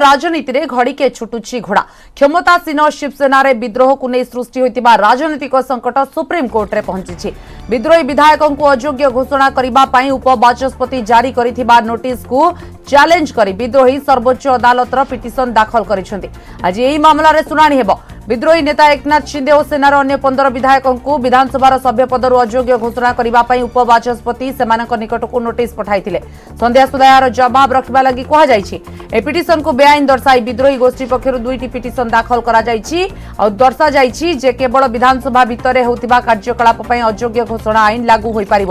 राजनीति रे घड़ीके छुटुची घोड़ा क्षमतासीन शिवसेना रे विद्रोह को नहीं सृष्टि होइतिबा राजनीतिक संकट सुप्रीम कोर्ट रे पहुंची। विद्रोही विधायकों को अयोग्य घोषणा करबा पई उपबाचस्पति जारी करिथिबा नोटिस को चैलेंज करी विद्रोही सर्वोच्च अदालत रो पिटिशन दाखल करिसेंती। आज एही मामला रे सुनानी हेबो। विद्रोही नेता एकनाथ शिंदे और सेनार अन्य 15 विधायकों को विधानसभा सभ्य पदर अयोग्य घोषणा करने उपबाचस्पति से निकट को नोटिस पठाई। संध्या सुधा यार जवाब रखा लगी कहुई। पिटिशन को बेआईन दर्शाई विद्रोही गोष्ठी पक्षर 2टी पिटिशन दाखल दर्शा जे केवल विधानसभा भितर होता कार्यकलाप अयोग्य घोषणा आईन लागू हो पार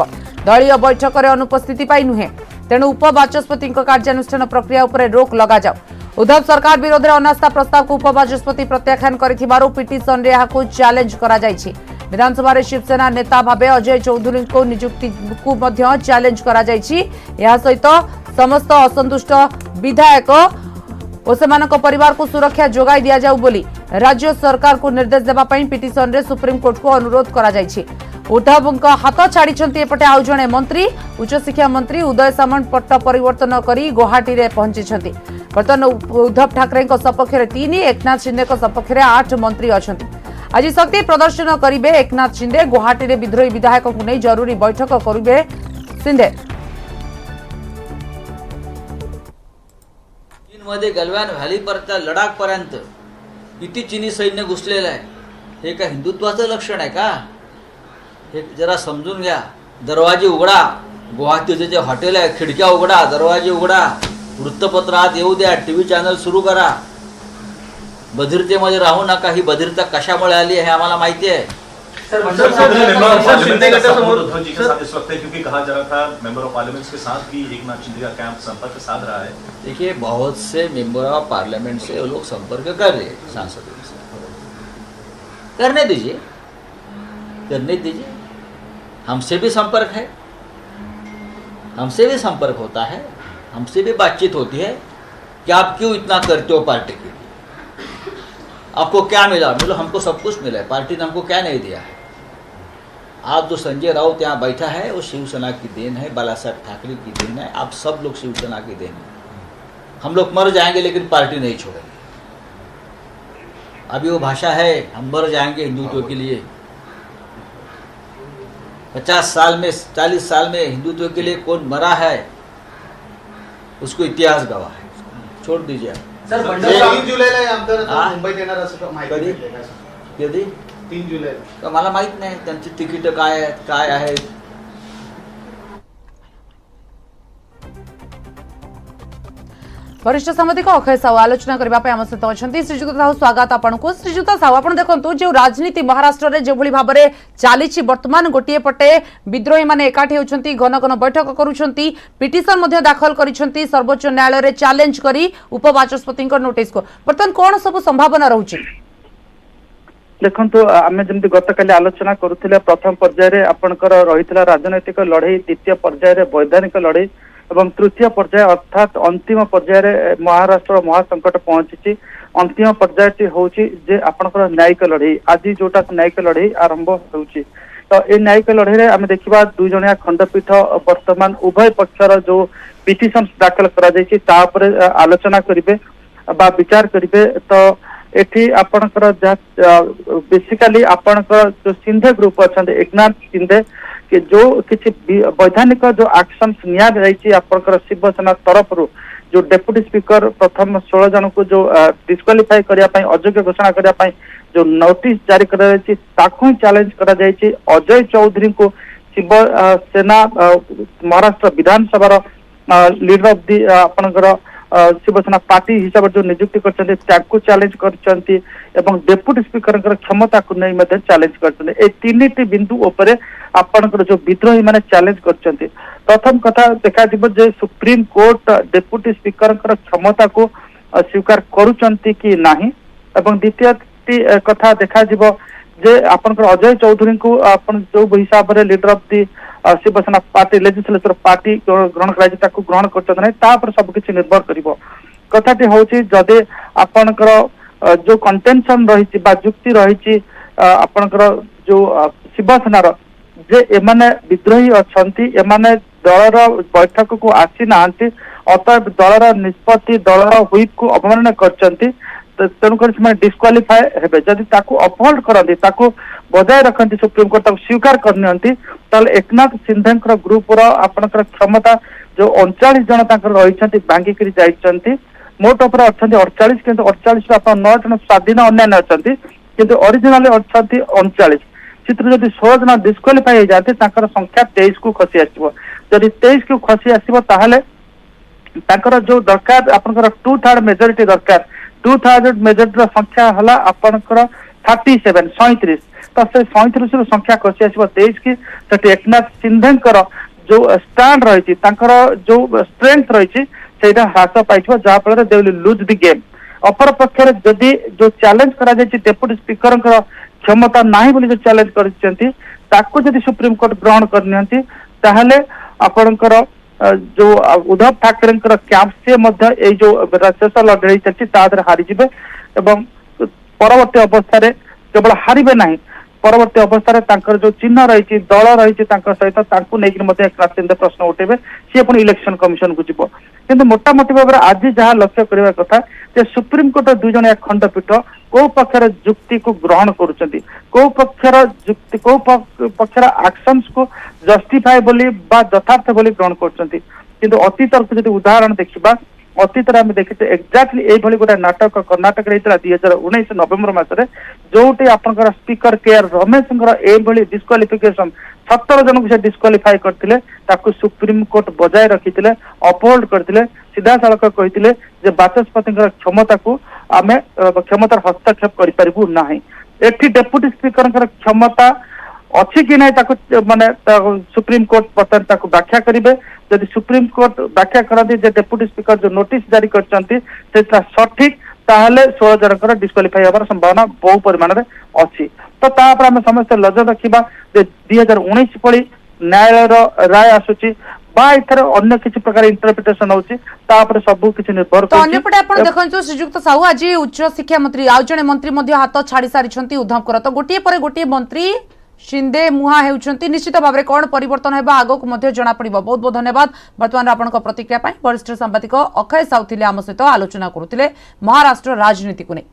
दलीय बैठक में अनुपस्थिति नुहे तेणु उपबाचस्पति कार्यानुष्ठान प्रक्रिया उपर रोक लगा जाओ। उद्धव सरकार विरोध में अनास्था प्रस्ताव को उपबाचस्पति प्रत्याख्यान करिथिबारु पिटिशन रे याकु चैलेंज करा जायछि। विधानसभा रे शिवसेना नेता भाबे अजय चौधरी को नियुक्ति को मध्य चैलेंज करा जायछि। या सहित समस्त असंतुष्ट विधायक और सेमानक परिवार को सुरक्षा जोगाई दिया जाऊ बोली राज्य सरकार को निर्देश देबा पई पिटिशन रे सुप्रीम कोर्ट को अनुरोध करा जायछि। उद्धव हाथ छाड़ी एपटे आउ जड़े मंत्री उच्च शिक्षा मंत्री उदय सामंत पट्ट परिवर्तन करी गुवाहाटी रे पहुंची। बर्तमान उद्धव ठाकरे सपक्ष 3 एकनाथ शिंदे सपक्ष 8 मंत्री अच्छा। आज शक्ति प्रदर्शन करेंगे एकनाथ शिंदे गुवाहाटी रे विद्रोही विधायकों को नहीं जरूरी बैठक करेंगे शिंदे। चीनमध्ये गलवान व्हॅलीपर्यंत लडाखपर्यंत किती चीनी सैन्य घुसलेलं आहे। हे का हिंदुत्वाचं लक्षण आहे का? हे जरा समजून घ्या। दरवाजे उघडा, गुवाहाटीचे जे हॉटेल आहे खिडक्या उघडा, दरवाजे उघडा, वृत्तपत्र आत येऊ द्या, टीव्ही चॅनल सुरू करा। बधिरतेमध्ये राहू नका। ही बधिरता कशामुळे आली हे आम्हाला माहिती आहे। क्योंकि कहा जा रहा था मेंबर ऑफ पार्लियामेंट के साथ भी एकनाथ शिंदे का कैंप संपर्क साध रहा है। देखिए बहुत से मेंबर ऑफ पार्लियामेंट से वो लोग संपर्क कर रहे हैं सांसदों से। करने दीजिए, करने दीजिए। हमसे भी संपर्क है, हमसे भी संपर्क होता है, हमसे भी बातचीत होती है कि आप क्यों इतना करते हो पार्टी के लिए। आपको क्या मिला? मिलो हमको सब कुछ मिला है। पार्टी ने हमको क्या नहीं दिया है। आज जो संजय राउत यहाँ बैठा है वो शिवसेना की देन है, बाला साहब ठाकरे की देन है। आप सब लोग शिवसेना की देन है। हम लोग मर जाएंगे लेकिन पार्टी नहीं छोड़ेंगे। अभी वो भाषा है हम मर जाएंगे हिंदुत्व के लिए। 50 साल में 40 साल में हिंदुत्व के लिए कौन मरा है उसको इतिहास गवाह है। छोड़ दीजिए। सर 3 जुलैला मुंबईत येणार असं माहिती मिळाली का? कधी? 3 जुलै तर मला माहित नाही त्यांची तिकीट काय आहेत। वरिष्ठ सामाजिक अक्षय साहू आलोचना करने आम सहित अच्छा। श्रीजुत साहू स्वागत आपको। श्रीजुत साहू आप देखो जो राजनीति महाराष्ट्र में जो भाव में चली बर्तमान गोटे पटे विद्रोही मैंने एकाठी होती घन घन बैठक करुँच पिटिशन दाखल कर सर्वोच्च न्यायालय में चैलेंज करी उपबाचस्पति नोटिस को बर्तमान कौन सब संभावना रोचे? देखो आम जमी गत काली आलोचना करुले प्रथम पर्यायर आपंकर रही राजनैतिक लड़ई, द्वितीय पर्यायर वैधानिक लड़ई एवं तृतीय पर्याय अर्थात अंतिम पर्यायर महाराष्ट्र महासंकट पहुंची। अंतिम पर्यायटी होची जे आपनकर न्यायिक लड़ई। आज जोटा न्यायिक लड़ई आरंभ होची। तो ये न्यायिक लड़ई हम देखा 2 जणिया खंडपीठ वर्तमान उभय पक्षर जो पिटिशन दाखल करा आलोचना करेंगे विचार करेंगे। तो एठी आपनकर बेसिकली आपनकर जो शिंदे ग्रुप अच्छा एकनाथ शिंदे कि जो किसी वैधानिक जो एक्शन निपर शिवसेना तरफ जो डेप्यूटी स्पीकर प्रथम 16 जन को जो डिस्क्वालीफाई करने अयोग्य घोषणा करने जो नोटिस जारी कर चैलेंज करा अजय चौधरी को शिवसेना महाराष्ट्र विधानसभा लीडर ऑफ दी आपनकर शिवसेना पार्टी हिसाब से जो नियुक्ति कर चैलेंज कर डेप्यूटी स्पीकर क्षमता को नहीं चैलेंज कर 3टी बिंदु उपरे आपनकर जो विद्रोही माने चैलेंज कर। प्रथम कथा देखा जे सुप्रीम कोर्ट डेप्यूटी स्पीकर क्षमता को स्वीकार करुचंती कि नाही एवं द्वितीय कथा देखा जे आपनकर अजय चौधरी को आपन जो हिसाब से leader of the Shiv Sena party legislature party ग्रहण कर ग्रहण कर सबकिछि निर्भर करिवो। कथाटी होची जदे आपनकर जो कंटेंशन रही जुक्ति रही आपनकर जो शिवसेनार जे एमाने विद्रोही अछंती एमाने दलर बैठक को आसी नाहांती अतएव दलर निष्पत्ति दलर व्हिप को अवमानना करचंती तेणुक डिस्क्वालीफाए हेबे जदि ताकू अपहोल्ड करती ताकू बजाय रखती सुप्रीमकोर्ट ताकू स्वीकार करनी ताले एकनाथ सिंधेंकर ग्रुप आपणकर क्षमता जो 39 जन रही भांगिकी जाइछंती मोट उपर अच्छा 48 किंतु 48 आप 9 जन स्वाधीन अन्य अच्छा किंतु ओरिजिनल अच्छा 39 चित्र जदि 16 जन डिस्क्वालीफाई हो जाते संख्या 23 को खसी आसो जदि 23 को खसी आसो ताहले जो दरकार आपनकर 2/3 मेजोरिटी दरकार 2/3 मेजोरिटी संख्या हला आपनकर 37 37 तो से 37 संख्या खसी आसो 23 की सेठी एकनाथ सिंधेंकर जो स्टैंड रही जो स्ट्रेंथ रही ह्रास पाई जहाँफल they will lose the game अपर पक्षर जदि जो चैलेंज करा डेप्यूटी स्पीकर क्षमता नहीं बोली जो चैलेंज कर सुप्रीम कोर्ट ग्रहण करनी ताहले आपणकर जो उद्धव ठाकरे कैंप से जो शेष लड़ाई चलती हारीजे एवं परवर्ती अवस्था केवल हारे ना परवर्ती अवस्था जो चिन्ह रही दल रही सहित एकनाथ शिंदे प्रश्न उठेबे सी पुणी इलेक्शन कमिशन को जीव किंतु मोटामोटी भाव में आज जहाँ लक्ष्य करने कथा जे सुप्रीम कोर्ट 2 जन खंडपीठ को पक्षर जुक्ति को ग्रहण करुचंती को पक्षर जुक्ति को पक्षर एक्शंस को जस्टिफाई बोली बा यथार्थ बोली ग्रहण करुचंती किंतु अतीत को उदाहरण देखा अतीत में देखते एक्जाक्टली ये गोटे नाटक कर्णाटक 2019 नवेम्बर मसरे जोटी आपनकर स्पीकर केआर रमेश डिस्क्वालिफिकेशन 17 जन को डिस्क्वालीफाई करते सुप्रीम कोर्ट बजाय रखी अपहोल्ड करते सीधा सड़क कहते बाचस्पति क्षमता को आम क्षमतार हस्तक्षेप करें एटी डेप्यूटी स्पीकर क्षमता अच्छी कि नहीं माने सुप्रीम कोर्ट बर्तमान व्याख्या करेंगे जदि सुप्रीम कोर्ट व्याख्या करती डेप्यूटी स्पीकर जो नोटिस जारी करते सठिक ताहले 16 जनकर डिस्क्वालीफाई होवार संभावना बहु परिमाण में अच्छी तो तापर आम समस्त नजर रखा 2019 पड़ी न्यायालय राय आसुची बा इथर अन्य किसी प्रकार इंटरप्रिटेशन होची तापर सब किछि निर्भर तो अन्यपटे आपण देखंतु श्रीजुक्त साहू आज उच्च शिक्षा मंत्री आउ जने मंत्री मध्ये हाथ छाड़ी सारिछंती उद्धव कर तो गोटिए पर गोटिए मंत्री शिंदे मुहा हेउछंती निश्चित भाव में कौन परिवर्तन हेबा आगो को मध्ये जणा पड़िबो बहुत बहुत धन्यवाद वर्तमान आपन को प्रतिक्रिया पाई वरिष्ठ सांबादिक अक्षय साहू थिले आम सहित आलोचना करुथिले महाराष्ट्र राजनीति को नै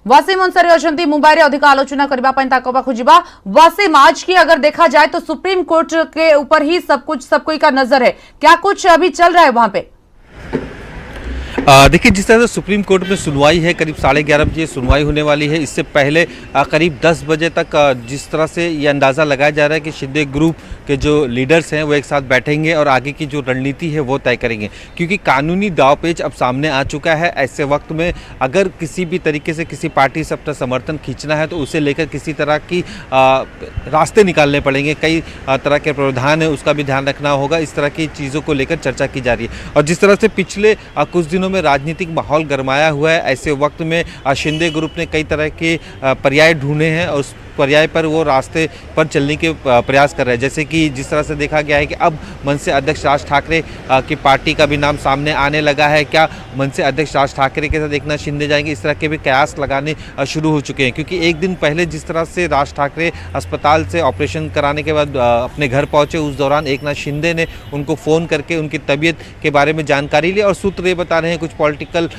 वासिम अंसारी अछंती मुंबई रे अधिक आलोचना करबा पई ताको पाखु जिबा वासिम आज की अगर देखा जाए तो सुप्रीम कोर्ट के ऊपर ही सब कोई का नजर है क्या कुछ अभी चल रहा है वहां पे देखिए जिस तरह से सुप्रीम कोर्ट में सुनवाई है करीब 11:30 बजे सुनवाई होने वाली है इससे पहले करीब 10 बजे तक जिस तरह से ये अंदाज़ा लगाया जा रहा है कि शिंदे ग्रुप के जो लीडर्स हैं वो एक साथ बैठेंगे और आगे की जो रणनीति है वो तय करेंगे क्योंकि कानूनी दावपेच अब सामने आ चुका है। ऐसे वक्त में अगर किसी भी तरीके से किसी पार्टी से अपना समर्थन खींचना है तो उसे लेकर किसी तरह की रास्ते निकालने पड़ेंगे, कई तरह के प्रावधान है उसका भी ध्यान रखना होगा। इस तरह की चीज़ों को लेकर चर्चा की जा रही है और जिस तरह से पिछले कुछ दिनों में राजनीतिक माहौल गरमाया हुआ है ऐसे वक्त में शिंदे ग्रुप ने कई तरह के पर्याय ढूंढे हैं और उस पर्याय पर वो रास्ते पर चलने के प्रयास कर रहे हैं। जैसे कि जिस तरह से देखा गया है कि अब मनसे अध्यक्ष राज ठाकरे की पार्टी का भी नाम सामने आने लगा है। क्या मनसे अध्यक्ष राज ठाकरे के साथ एक नाथ शिंदे जाएंगे, इस तरह के भी कयास लगाने शुरू हो चुके हैं क्योंकि एक दिन पहले जिस तरह से राज ठाकरे अस्पताल से ऑपरेशन कराने के बाद अपने घर पहुंचे उस दौरान एक नाथ शिंदे ने उनको फ़ोन करके उनकी तबीयत के बारे में जानकारी ली और सूत्र ये बता रहे हैं कुछ पॉलिटिकल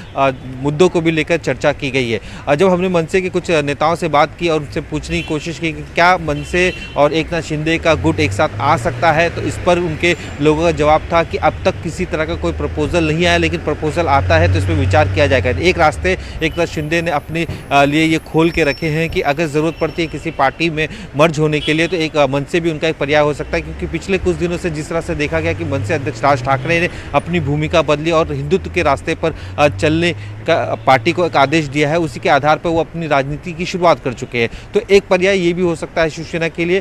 मुद्दों को भी लेकर चर्चा की गई है। जब हमने मनसे के कुछ नेताओं से बात की और उनसे पूछने की कोशिश की कि क्या मनसे और एक नाथ शिंदे का गुट एक साथ आ सकता है तो इस पर उनके लोगों का जवाब था कि अब तक किसी तरह का कोई प्रपोजल नहीं आया लेकिन प्रपोजल आता है तो इस पर विचार किया जाएगा। एक रास्ते एक नाथ शिंदे ने अपने लिए ये खोल के रखे हैं कि अगर ज़रूरत पड़ती है किसी पार्टी में मर्ज होने के लिए तो एक मनसे भी उनका एक पर्याय हो सकता है क्योंकि पिछले कुछ दिनों से जिस तरह से देखा गया कि मनसे अध्यक्ष राज ठाकरे ने अपनी भूमिका बदली और हिंदुत्व के रास्ते पर चलने का पार्टी को एक आदेश दिया है, उसी के आधार पर वो अपनी राजनीति की शुरुआत कर चुके हैं। तो एक पर्याय ये भी हो सकता है शिवसेना के लिए,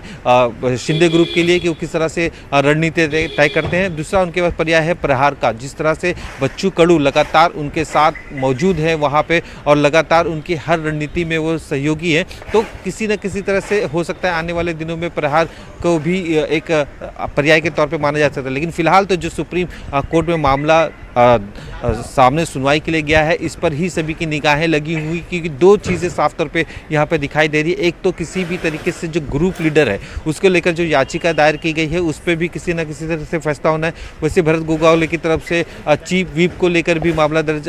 शिंदे ग्रुप के लिए कि वो किस तरह से रणनीति तय करते हैं। दूसरा उनके पास पर्याय है प्रहार का, जिस तरह से बच्चू कडू लगातार उनके साथ मौजूद है वहाँ पे और लगातार उनकी हर रणनीति में वो सहयोगी हैं, तो किसी न किसी तरह से हो सकता है आने वाले दिनों में प्रहार को भी एक पर्याय के तौर पे माना जा सकता है। लेकिन फिलहाल तो जो सुप्रीम कोर्ट में मामला सामने सुनवाई के लिए गया है इस पर ही सभी की निगाहें लगी हुई क्योंकि दो चीज़ें साफ तौर पे यहाँ पे दिखाई दे रही है। एक तो किसी भी तरीके से जो ग्रुप लीडर है उसको लेकर जो याचिका दायर की गई है उस पर भी किसी न किसी तरह से फैसला होना है। वैसे भरत गोगावले की तरफ से चीफ व्हिप को लेकर भी मामला दर्ज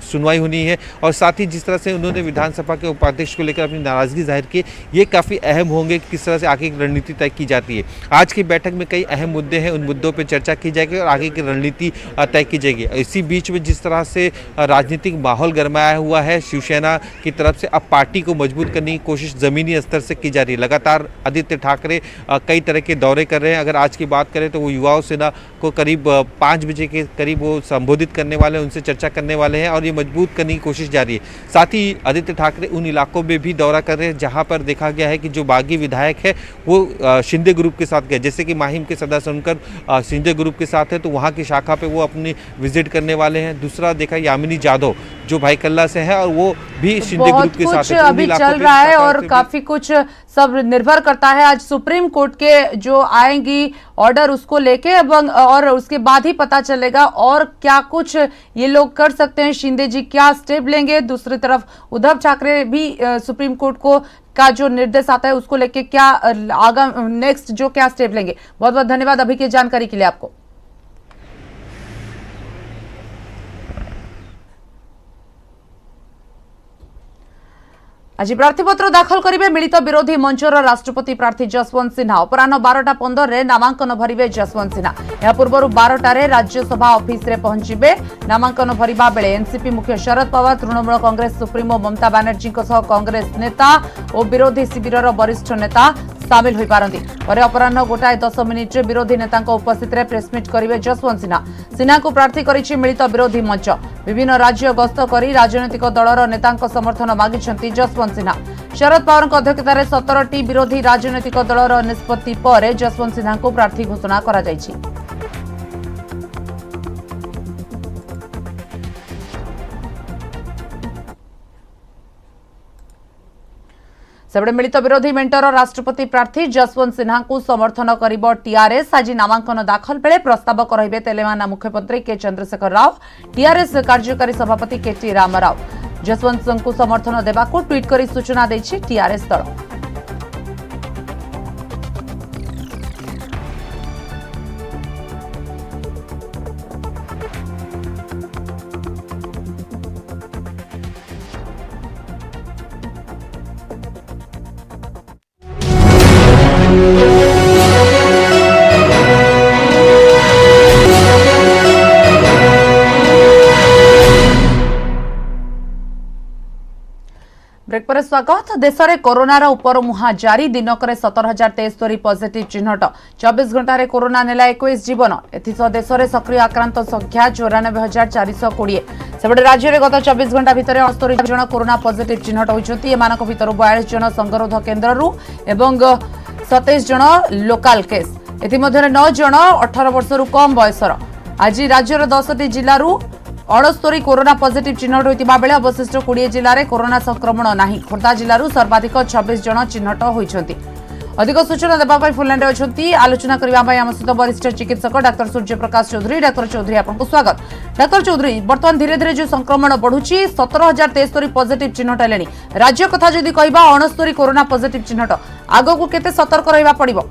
सुनवाई होनी है और साथ ही जिस तरह से उन्होंने विधानसभा के उपाध्यक्ष को लेकर अपनी नाराजगी जाहिर की, ये काफ़ी अहम होंगे कि किस तरह से आगे की रणनीति तय की जाती है। आज की बैठक में कई अहम मुद्दे हैं, उन मुद्दों पर चर्चा की जाएगी और आगे की रणनीति तय की जाएगी। इसी बीच में जिस तरह से राजनीतिक माहौल गरमाया हुआ है, शिवसेना की तरफ से अब पार्टी को मजबूत करने की कोशिश जमीनी स्तर से की जा रही है। लगातार आदित्य ठाकरे कई तरह के दौरे कर रहे हैं। अगर आज की बात करें तो वो युवाओं सेना को करीब 5 बजे के करीब वो संबोधित करने वाले हैं, उनसे चर्चा करने वाले हैं और ये मजबूत करने की कोशिश जारी है। साथ ही आदित्य ठाकरे उन इलाकों में भी दौरा कर रहे हैं जहां पर देखा गया है कि जो बागी विधायक है वो शिंदे ग्रुप के साथ गए, जैसे कि माहिम के सदस्य उनकर शिंदे ग्रुप के साथ है तो वहाँ की शाखा पे वो अपनी विजिट करने वाले हैं। दूसरा देखा यामिनी जाधव जो भाई कल्ला से है और वो भी शिंदे ग्रुप के साथ है। तो अभी चल रहा है और काफी कुछ सब निर्भर करता है आज सुप्रीम कोर्ट के जो आएंगी ऑर्डर उसको लेके और उसके बाद ही पता चलेगा और क्या कुछ ये लोग कर सकते हैं, शिंदे जी क्या स्टेप लेंगे। दूसरी तरफ उद्धव ठाकरे भी सुप्रीम कोर्ट को का जो निर्देश आता है उसको लेके क्या आगा नेक्स्ट जो क्या स्टेप लेंगे। बहुत बहुत धन्यवाद अभी की जानकारी के लिए आपको। आज प्रार्थीपत्र दाखल करेंगे मिलित विरोधी मंचर राष्ट्रपति प्रार्थी जसवंत सिन्हा। अपराह 12:15 नामांकन भरिवे जसवंत सिन्हा। यह पूर्व 12टारे राज्यसभा ऑफिस रे पहुंचे। नामांकन भरिबा बेले एनसीपी मुख्य शरद पवार, तृणमूल कांग्रेस सुप्रीमो ममता बानर्जी कांग्रेस नेता और विरोधी शिविर वरिष्ठ नेता सामिल हो पारती। अपराह 1:10 विरोधी नेता उपस्थित प्रेसमिट करेंगे जसवंत सिन्हा। सिन्हा को प्रार्थी करिछि मिलित विरोधी मंच। विभिन्न राज्य गस्त कर राजनैतिक दलर नेता समर्थन मागिछन्ति जसवंत सिन्हा। शरद पवार अध्यक्षतार 17टी विरोधी राजनैतिक दलर निष्पत्ति पर जसवंत सिन्हा को प्रार्थी घोषणा करा जायछि। सेबड़े मिलित विरोधी मेंटर राष्ट्रपति प्रार्थी जसवंत सिन्हा को समर्थन करिब टीआरएस। आज नामांकन दाखल बेले प्रस्तावक रहिबे तेलंगाना मुख्यमंत्री के चंद्रशेखर राव, टीआरएस कार्यकारी सभापति केटी रामाराव। जसवंत सिंह को समर्थन देबाकू ट्वीट करी सूचना दैछि टीआरएस दल। ब्रेक पर स्वागत। देश में कोरोनार उपर मुहां जारी। दिनक 17,073 पॉजिटिव चिन्हट। 24 घंटे कोरोना नेला 21 जीवन। एथिसह देश में सक्रिय आक्रांत संख्या 94,420। सेबड़े राज्य में गत 24 घंटा भितर 68 जन कोरोना पॉजिटिव चिन्हट होइछन्ति। एमानक भितर 42 जन संगरोध केन्द्ररू एवं 27 जन लोकाल केस। एथिमध्यरे 9 जन 18 वर्षरू कम बयसर। आज राज्यर 10टी जिल्लारू 69 कोरोना पॉजिटिव चिन्हट होइतिबा बेले अवशिष्ट 20 जिल्ला रे कोरोना संक्रमण नाही। खोर्धा जिल्लारू सर्वाधिक 26 जन चिन्हट होइछन्ति। अधिक सूचना देबा पई फुलैंड अछन्ति। आलोचना करबा पई हम सहित वरिष्ठ चिकित्सक डॉक्टर सूर्य प्रकाश चौधरी। डॉक्टर चौधरी आपको स्वागत। डॉक्टर चौधरी वर्तमान धीरे धीरे जो संक्रमण बढ़ुची 17,073 पॉजिटिव चिन्हट लेनी। राज्य कथा जदि कहबा 69 कोरोना पॉजिटिव चिन्हट आगो को केते सतर्क रहबा पड़िबो।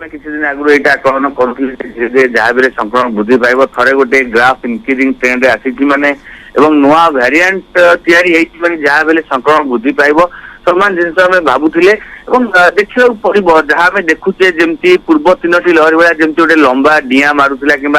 किसी दिन आगु यहाँ आकलन करुले जहाँ भी संक्रमण वृद्धि पाइब थे गोटे ग्राफ इनक्रीजिंग ट्रेंड आसी माने नुआ वेरिएंट या जहाँ भी संक्रमण वृद्धि पाइब समान जिन आम भावुले देखा पड़ो जहाँ आम देखुचे जमी पूर्व 3टी लहरी भाया जमी गोटे लंबा डिया मारूला कि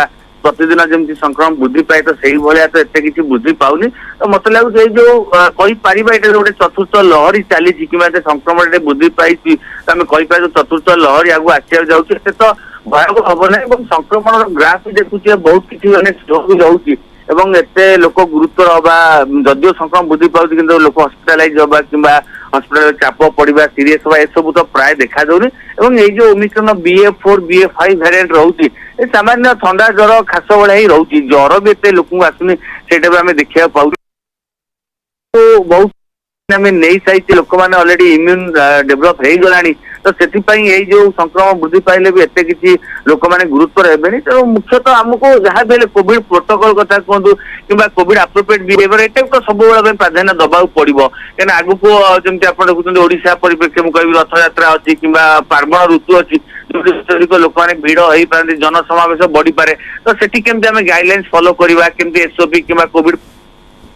प्रतिदिन जमी संक्रमण वृद्धि पाए तो सही भाया तो एत किसी वृद्धि पाऊनी। तो मत लगे जो कहीपर ये गोटे चतुर्थ लहरी चली कि संक्रमण वृद्धि पाई तो आम कहीपर चतुर्थ लहरी आगे आसवा जाऊँगी तो भयावह हम ना। संक्रमण ग्राफ भी देखुचे बहुत किसी मैंने स्लो भी रोचे एत लोक गुरुतर हवा जदिव संक्रमण वृद्धि पाँच कि लोक हस्पिटालाइज हवा कि हस्पिटाल चाप पड़ा सीरीयस हवा सब तो प्राय देखा जाऊनी। ये जो ओमिक्रॉन BA4 BA5 वेरिएंट रोचे सामान्य ठंडा ज्वर खास भाया ही रोचे। ज्वर भी एत लोक आसुनी से आम देखा पाऊ। तो बहुत आम नहीं सारी लोक मैंने अलरेडी इम्यून डेभलप हो गला तो सेथिपाई एई जो संक्रमण वृद्धि पाइले भी एते किछि लोक माने गुरुत्व हेबेनी। तेणु मुख्यतः हमको जहाँ भी कोविड प्रोटोकॉल कथा कहतु कि कोविड अप्रोप्रिएट बिहेवियर एटा तो सब प्राधान्य दबा पड़ो कहीं आगु जमी आप देखुं ओडिशा परिप्रेक्षी मुझे कह रथ यात्रा अच्छी कि पार्वण ऋतु अच्छी जो लोक मैंने भिड़ हो पारे जनसमावेश बढ़ी पारे तो सेठी केमती आम गाइडलाइंस फॉलो करवा केमती एसओपी कि कोविड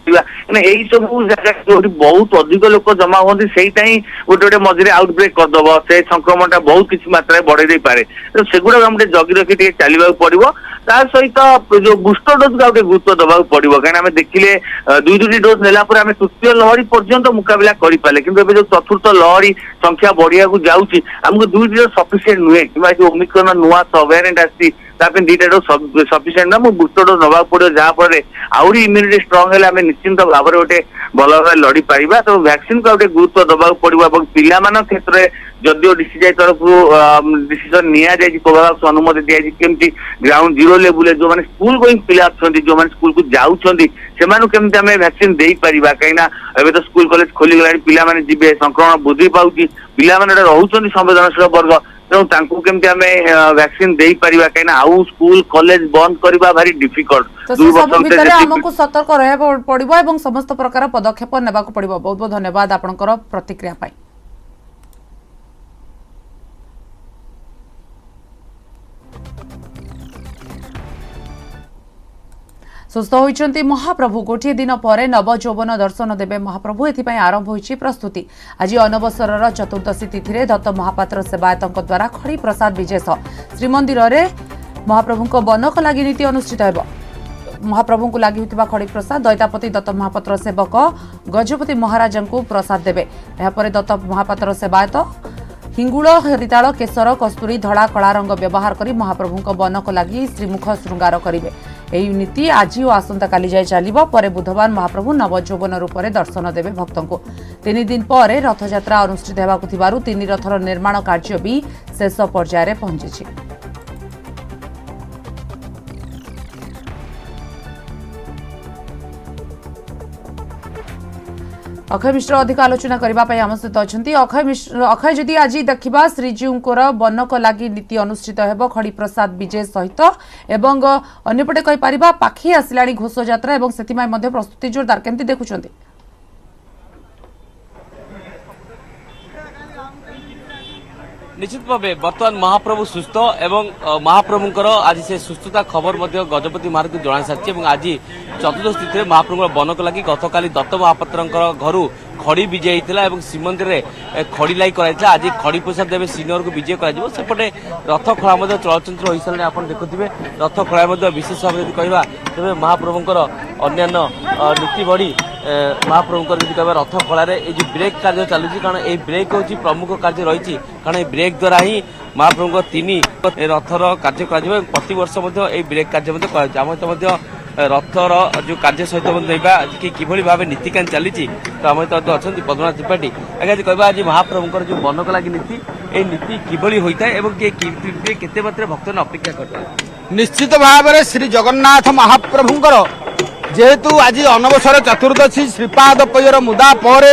यही सब जगह जो बहुत अधिक लोक जमा होती से ही गोटे गोटे मझे आउटब्रेक करदब से संक्रमण बहुत किसी मात्रा बढ़े दे पारे तो सेगुड़ा गोटे जगि रखी चलवा पड़ो ता सहित जो बूस्टर डोज का गुरुत्व दबा पड़ो कहीं देखिले दुई डोज नेला आम तृतीय लहरी पर्यंत मुकाबला करें कि जो चतुर्थ लहरी संख्या बढ़िया जाऊँगी आमको दुई डोज सफिसीयंट नुहे कि ओमिक्रॉन नुआ वेरिएंट आसी दुईटा डोज सफिसीयंट ना बूस्टर डोज नवा पड़ो जहाँफल आहरी इम्यूनिटी स्ट्रंग है निश्चिंत भाव में गोटे भल भाव लड़ी पारिबा तो वैक्सीन को गोटे गुरुत्व दबा पड़ो और पिला क्षेत्र में जदिव डीसीजीआई तरफ डिसीजन निया जाए कोवैक्स अनुमति दी केमती ग्राउंड जीरो लेवल जो मैंने स्कूल गोइंग पिला अच्छा जो मैंने स्कूल को जाऊँगी से केमती आम वैक्सीन दे पारिबा कहीं तो स्कूल कॉलेज खोली गला पिला माने जिबे संक्रमण वृद्धि पाउची पिला माने रहउछन्ती संवेदनशील वर्ग तेणु तांको केमती आम वैक्सीन दे पारिबा कहीं आउ स्कूल कॉलेज बंद करबा भारी डिफिकल्ट तो से सब भितर हमको सतर्क रहा पड़ो और समस्त प्रकार पदक्षेप नेबा को पड़ो। बहुत बहुत धन्यवाद आपनकर प्रतिक्रिया पाई। सुस्थ होइचंती महाप्रभु गोटे दिन पर नवजौवन दर्शन देवे महाप्रभु एथिपाई आरंभ होइछि प्रस्तुति। आज अनवसरर चतुर्दशी तिथि दत्त महापात्र सेवायतों द्वारा खड़ी प्रसाद विजेष श्रीमंदिर में महाप्रभु बनक लगी नीति अनुष्ठित हो। महाप्रभु को लगी होता खड़ी प्रसाद दैतापति दत्त महापात्र सेवक गजपति महाराज को प्रसाद देवे। यापर दत्त महापात्र सेवायत हिंगुल हरिताल केशर कस्तूरी धड़ा कला रंग व्यवहार कर महाप्रभु बनक लगी श्रीमुख श्रृंगार करेंगे। यही नीति आज और आसंता काली जाए चलिबो पर बुधवार महाप्रभु नवजौवन रूप में दर्शन देवे भक्तों को। 3 दिन पर रथयात्रा अनुष्ठित होगाकु थिबारु 3 रथर निर्माण कार्य भी शेष पर्यायर पहुंची। अक्षय मिश्र अधिक आलोचना करने आम सहित अच्छा अक्षय जदि आज देखा श्रीजीउंकर बनक लगी नीति अनुष्ठित हो खड़ी प्रसाद विजय सहित एवं अन्यपटे कहीपर पाखे आसला घोष यात्रा और से प्रस्तुति जोरदार केमती देखुंत। निश्चित भाव बर्तमान महाप्रभु सुस्थ एवं महाप्रभुंकर आज से सुस्थता खबर गजपति महाराज को जना सारी आज चतुर्दश तिथि महाप्रभु बनक लगी गतकाली दत्त महापात्र घर खड़ी विजय होता और श्रीमंदिर में खड़ी लाई कराइला आज खड़ी प्रसाद देवे श्रीनगर को विजय करपटे रथ खड़ा चलचंचल हो सारे आप देखुए रथ खड़ा विशेष भाव कह तेज महाप्रभुंकर अन्यान्य नीति बढ़ी महाप्रभुंकर जी कह रथ खड़े जो ब्रेक कार्य चलुची कारण ये ब्रेक हूँ प्रमुख कार्य रही कारण ये ब्रेक द्वारा ही महाप्रभु 3 रथर कार्य कर प्रति वर्ष ब्रेक कार्य रथर जो कार्य सहित कि भाव नीतिकांत चली तो आम तो अच्छा पद्मनाथ त्रिपाठी आगे कह आज महाप्रभुंकर जो बनक लगी नीति ये नीति किभली होता है और केते मात्रा भक्त अपेक्षा करते निश्चित भाव में श्री जगन्नाथ महाप्रभुंकर जेहेतु आज अनवसर चतुर्दशी श्रीपाद पयर मुदा पर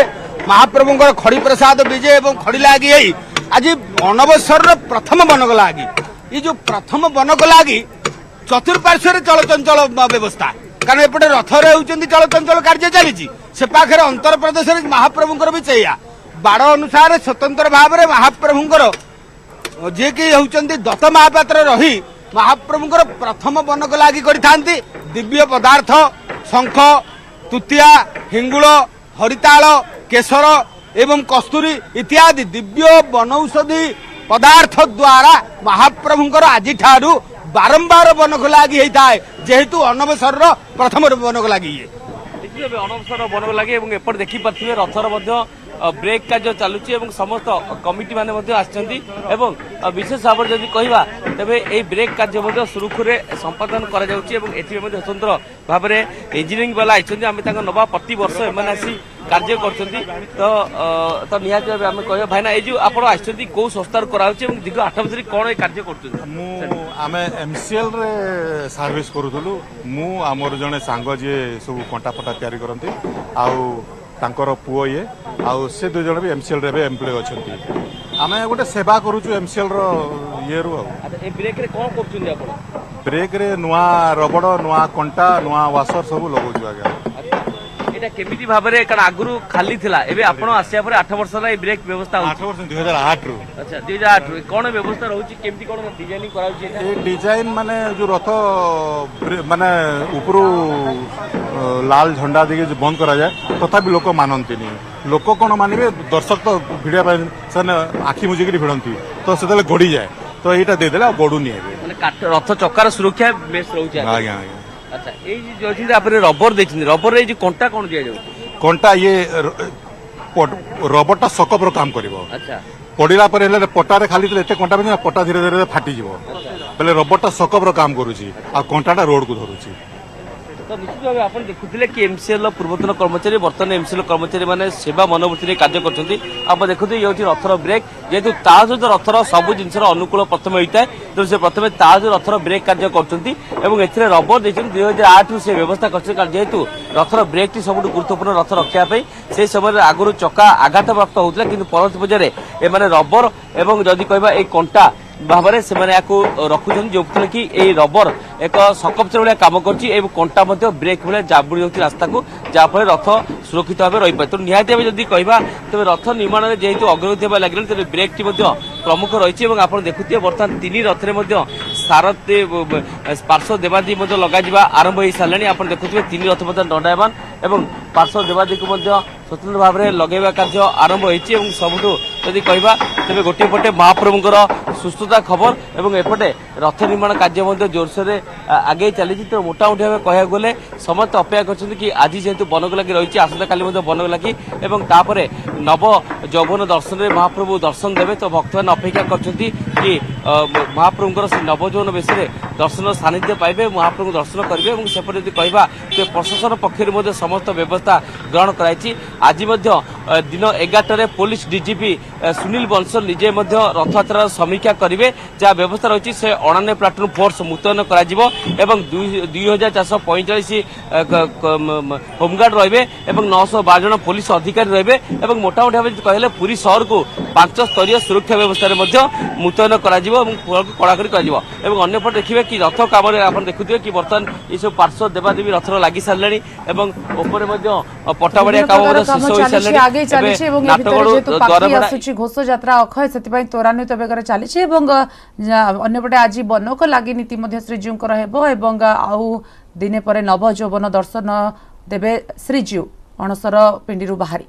महाप्रभुंकर खड़ी प्रसाद विजय और खड़ी लगी आज अनवसर प्रथम बनक लगी ये जो प्रथम बनक लगी चतुर्पार्श्व चलचंचल व्यवस्था कारण एपटे रथरे होती चलचंचल कार्य चली से पाखे अंतर प्रदेश महाप्रभुंकर भी चैया बाड़ अनुसार स्वतंत्र भाव में महाप्रभुंकर जी कि होती दत्त महापात्र रही महाप्रभुंकर प्रथम बनक लगी करिथांती दिव्य पदार्थ शंख तुतिया हिंगुल हरिताल केशर एवं कस्तूरी इत्यादि दिव्य बनौषधि पदार्थ द्वारा महाप्रभुंकर आज ठारू बारंबार बनक लगी होता है जेहेतु अनवसर प्रथम बनक लगी अनवसर बनक लगे एपट देखिपे रथर ब्रेक कार्य चलुची समस्त कमिटी माने विशेष भाव में कहवा तेज ये ब्रेक कार्य सुरुखुरे संपादन कर स्वतंत्र भाव में इंजीनियरिंग वाला आई आम नवा प्रति वर्ष एम आसी कार्य तो निहती भाव आम कह भाईना ये आप कौ संस्थार कराऊँच दीर्घ 8 वर्ष कौन ये कार्य कर एमसीएल रे सर्विस करूँ मु आमर जड़े सांग जी सब कंटा फटा तैयारी करती आउ तांकर पुओ ये आउ से 2 जण भी एमसीएल रे एम्प्लॉय अच्छा आम गोटे सेवा करुचु एमसीएल ये रू अच्छा ए ब्रेक रे कोन करछुंदी आपण ब्रेक रे नुआ रबड़ नुआ कंटा नुआ वाशर सब लगाउछु आगे এটা কেমিতি ভাবে কারণ আগুরু খালি থিলা এবে আপন আসিয়া পরে 8 বর্ষ লা এই ব্রেক ব্যবস্থা 8 वर्ष 2008 रू আচ্ছা 2008 रू কোন ব্যবস্থা রহুছি কেমিতি কোন ডিজাইনিং করাউছি এটা ये डिजाइन माने जो रथ माने ऊपरू लाल झंडा देके जो बंद करा जाए तथापि लोक मानती नहीं लोक कौन मानवे दर्शक तो भिड़ा से आखि मुझिकी भिड़ती तो से गड़ी जाए तो यहाँ देदेला गड़ुनी মানে রথ চকার সুরক্ষা বেশ রহুছি आज्ञा आज्ञा আচ্ছা এই যে যদি আপনি রবার দেখছেন রবার এই যে কোনটা কোন দিয়া যাও कंटा ये रबरटा सकपर काम कर আচ্ছা पड़ा पर पटारे खाली एत कंटा भी पटा धीरे धीरे फाटिज बोले रबरटा सकपर काम करुच्ची आ कंटाटा रोड को धरुची तो निश्चित भाव आप देखुले कि एमसीएल पूर्वतन कर्मचारी बर्तमान एमसीएल कर्मचारी मैंने सेवा मनोवृत्ति कार्य करते आप देखते ये रथर ब्रेक जेहेतु ताज रथर सब जिन अनुकूल प्रथम होता है तो से प्रथम ताज रथर ब्रेक कार्य कर रबर देखते 2008 से व्यवस्था कर जेहेतु रथर ब्रेक टी सब गुरुत्वपूर्ण रथ रखापी से समय आगुरी चका आघात प्राप्त होता है कि परवर्त पर्यायर एम रबर एवं जदि कहवा ये कंटा भाव से रखुन जो कि रबर एक सकपचर भाया कम कर कंटा ब्रेक भाया जाबुड़ी जाऊँगी रास्ता को जहाँफल रथ सुरक्षित भाव रही पाए तो निहाती भाव जब कह तेज रथ निर्माण में जेहेतु अग्रगति होगा लगे तेज ब्रेक टी प्रमुख रही है आप देखुए बर्तमान 3 रथरे सारथी पार्श्व देवादी लगे आरंभ हो सारे आप देखुए 3 रथ दंडायमान और पार्श्व देवादी को स्वतंत्र भाव में लगेवा कार्य आरंभ होती सबुठ जदि कहवा तेज गोटे पटे महाप्रभुंर सुस्थता खबर और एपटे रथ निर्माण कार्य जोरसोर आगे चली तो मोटामोटी भाव कह गले समस्त अपेक्षा कर कि आज जेहेतु बनगलागी रही आसंता काली बनगलागी और नव यौवन दर्शन में महाप्रभु दर्शन देवे तो भक्त मैंने अपेक्षा कर महाप्रभुंर से नवयौवन बेश दर्शन सानिध्य पाइबे महाप्रभु दर्शन करेंगे और सेपटे जब कहवा तो प्रशासन पक्ष समस्त व्यवस्था ग्रहण कराई आज दिन 11 पुलिस डीजीपी सुनील बंसल निजे रथयात्रा समीक्षा करेंगे जहाँ व्यवस्था रही से 98 प्लाटून फोर्स मुतयन कर 2445 होमगार्ड रे और 912 जन पुलिस अधिकारी रे और मोटामोटी भाव कहले पुरी शहर को 5 स्तरीय सुरक्षा व्यवस्था मुतयन कड़ाकड़ी कर देखिए कि रथ काम आप देखुए कि बर्तमान ये सब पार्श्व देवादेवी रथर लगी सारे पट्टाबाड़िया काम आगे चली घोष यात्रा अक्षय से त्वरान्वित बेगर चली अंपटे आज बनक लगी नीति श्रीजीउंकर आउ दिने पर नव यौवन दर्शन देवे श्रीजीउ अणसर पिंडी बाहरी।